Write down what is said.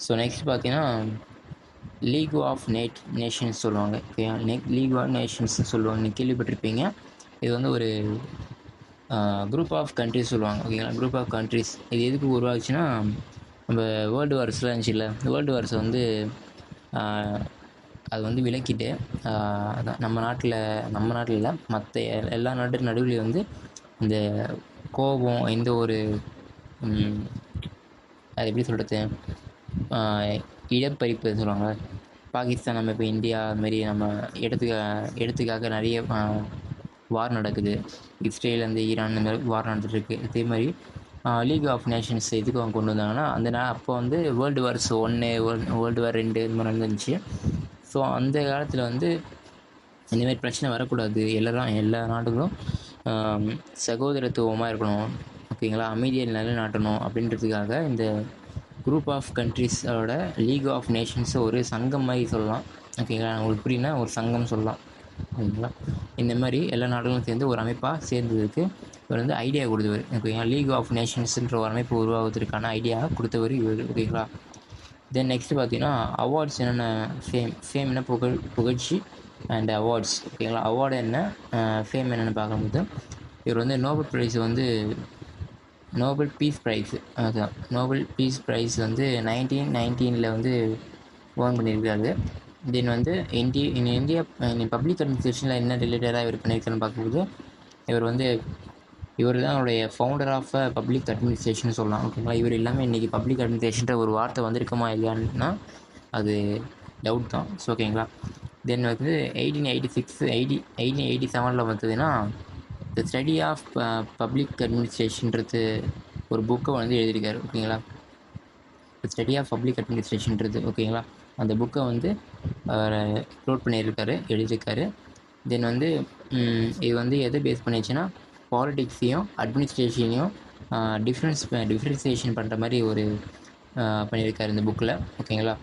So next பார்த்தீங்கன்னா league of Nations சொல்லுவாங்க. ஓகேயா, லீக் ஆஃப் நேஷன்ஸ்னு சொல்லுவாங்க, நீங்கள் கேள்விப்பட்டிருப்பீங்க. இது வந்து ஒரு குரூப் ஆஃப் கண்ட்ரிஸ் சொல்லுவாங்க. ஓகேங்களா, குரூப் ஆஃப் கண்ட்ரிஸ். இது எதுக்கு உருவாச்சுன்னா, நம்ம வேர்ல்டு வார்ஸ்லாம் இருந்துச்சுல்ல, வேர்ல்டு வார்ஸை வந்து அது வந்து விலக்கிட்டு அதான் நம்ம நாட்டில் இல்லை, மற்ற எல்லா நாட்டுக்கு நடுவுலையும் வந்து இந்த கோபம், எந்த ஒரு அது எப்படி சொல்கிறது, இடப்பறிப்பு சொல்லுவாங்க. பாகிஸ்தான், நம்ம இப்போ இந்தியா அதுமாரி நம்ம இடத்துக்காக நிறைய வார் நடக்குது. இஸ்ரேல் அந்த ஈரான் இந்த மாதிரி வார் நடந்துகிட்ருக்கு. இதே மாதிரி லீக் ஆஃப் நேஷன்ஸ் எதுக்கு அவங்க கொண்டு வந்தாங்கன்னா, அப்போ வந்து வேர்ல்டு வார்ஸ் 1, வேர்ல்டு வார் 2 இந்த மாதிரி நடந்துச்சு. ஸோ அந்த காலத்தில் வந்து இந்தமாரி பிரச்சனை வரக்கூடாது, எல்லா நாடுகளும் சகோதரத்துவமாக இருக்கணும், ஓகேங்களா, அமைதியை நிலைநாட்டணும் அப்படின்றதுக்காக இந்த குரூப் ஆஃப் கண்ட்ரிஸோட லீக் ஆஃப் நேஷன்ஸை ஒரு சங்கம் மாதிரி சொல்லலாம். ஓகேங்களா, உங்களுக்கு புரியுன்னா ஒரு சங்கம் சொல்லலாம். ஓகேங்களா, இந்த மாதிரி எல்லா நாடுகளும் சேர்ந்து ஒரு அமைப்பாக சேர்ந்ததுக்கு இவர் வந்து ஐடியா கொடுத்தவர். ஓகேங்களா, லீக் ஆஃப் நேஷன்ஸுன்ற ஒரு அமைப்பு உருவாவதற்கான ஐடியா கொடுத்தவர் இவர். ஓகேங்களா, தென் நெக்ஸ்ட்டு பார்த்தீங்கன்னா அவார்ட்ஸ் என்னென்ன, ஃபேம்னா புகழ்ச்சி அண்ட் அவார்ட்ஸ். ஓகேங்களா, அவார்டு என்ன, ஃபேம் என்னென்னு பார்க்கும்போது, இவர் வந்து நோபல் பீஸ் ப்ரைஸு, அதுதான் நோபல் பீஸ் ப்ரைஸ் வந்து 1919 வந்து ஓன் பண்ணியிருக்காரு. தென் வந்து இந்தியா பப்ளிக் அட்மினிஸ்ட்ரேஷனில் என்ன ரிலேட்டடாக இவர் பண்ணியிருக்காருன்னு பார்க்கும்போது, இவர் தான் அவருடைய ஃபவுண்டர் ஆஃப் பப்ளிக் அட்மினிஸ்ட்ரேஷன் சொல்லலாம். ஓகேங்களா, இவர் இல்லாமல் இன்றைக்கி பப்ளிக் அட்மினிஸ்ட்ரேஷன்ற ஒரு வார்த்தை வந்திருக்குமா இல்லையான்னா அது டவுட் தான். ஸோ ஓகேங்களா, தென் வந்து 1887 வந்ததுன்னா த ஸ்டடி ஆஃப் பப்ளிக் அட்மினிஸ்ட்ரேஷன்றது ஒரு புக்கை வந்து எழுதியிருக்காரு. ஓகேங்களா, ஸ்டடி ஆஃப் பப்ளிக் அட்மினிஸ்ட்ரேஷன்றது. ஓகேங்களா, அந்த புக்கை வந்து எழுதியிருக்காரு. தென் வந்து இது வந்து எதை பேஸ் பண்ணிச்சுன்னா, பாலிட்டிக்ஸையும் அட்மினிஸ்ட்ரேஷனையும் டிஃப்ரென்சியேஷன் பண்ணுற மாதிரி ஒரு பண்ணியிருக்காரு இந்த புக்கில். ஓகேங்களா,